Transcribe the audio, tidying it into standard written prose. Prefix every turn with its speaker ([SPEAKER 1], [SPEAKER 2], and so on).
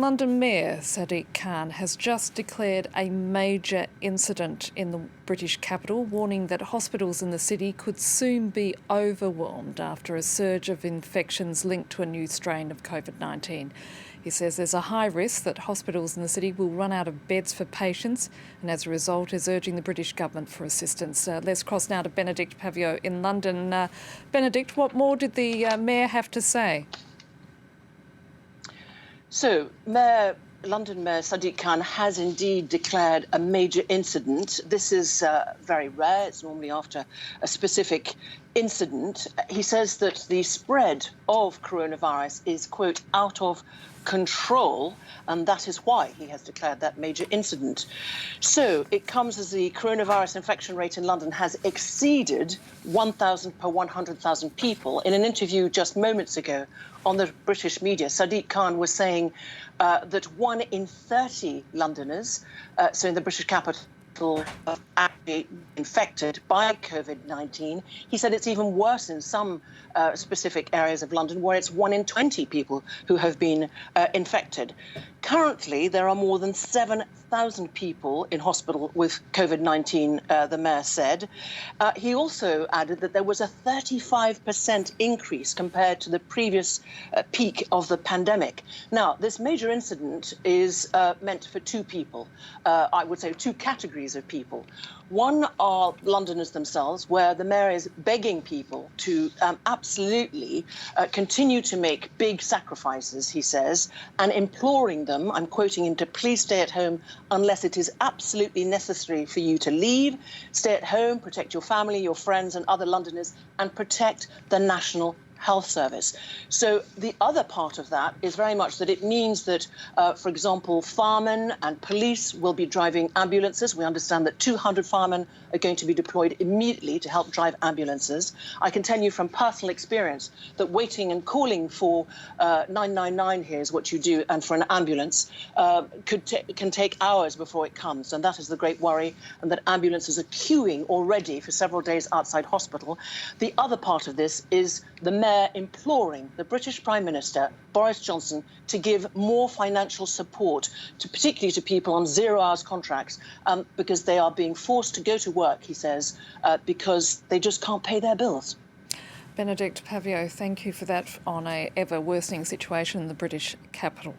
[SPEAKER 1] London Mayor Sadiq Khan has just declared a major incident in the British capital, warning that hospitals in the city could soon be overwhelmed after a surge of infections linked to a new strain of COVID-19. He says there's a high risk that hospitals in the city will run out of beds for patients, and as a result is urging the British government for assistance. Let's cross now to Bénédicte Paviot in London. Bénédicte, what more did the Mayor have to say?
[SPEAKER 2] So, London Mayor Sadiq Khan has indeed declared a major incident. This is very rare. It's normally after a specific incident. He says that the spread of coronavirus is, quote, out of control, and that is why he has declared that major incident. So it comes as the coronavirus infection rate in London has exceeded 1,000 per 100,000 people. In an interview just moments ago on the British media, Sadiq Khan was saying that 1 in 30 Londoners, so in the British capital, are actually infected by COVID-19. He said it's even worse in some specific areas of London where it's 1 in 20 people who have been infected. Currently, there are more than 7,000 people in hospital with COVID-19, the mayor said. He also added that there was a 35% increase compared to the previous peak of the pandemic. Now, this major incident is meant for two people, I would say two categories of people. One are Londoners themselves, where the mayor is begging people to absolutely continue to make big sacrifices, he says, and imploring them, I'm quoting him, to please stay at home unless it is absolutely necessary for you to leave. Stay at home, protect your family, your friends and other Londoners, and protect the National Health Service. So the other part of that is very much that it means that, for example, firemen and police will be driving ambulances. We understand that 200 firemen are going to be deployed immediately to help drive ambulances. I can tell you from personal experience that waiting and calling for 999 here is what you do, and for an ambulance can take hours before it comes. And that is the great worry, and that ambulances are queuing already for several days outside hospital. The other part of this is the mayor imploring the British Prime Minister, Boris Johnson, to give more financial support, particularly to people on 0 hours contracts, because they are being forced to go to work, he says, because they just can't pay their bills.
[SPEAKER 1] Bénédicte Paviot, thank you for that on a ever worsening situation in the British capital.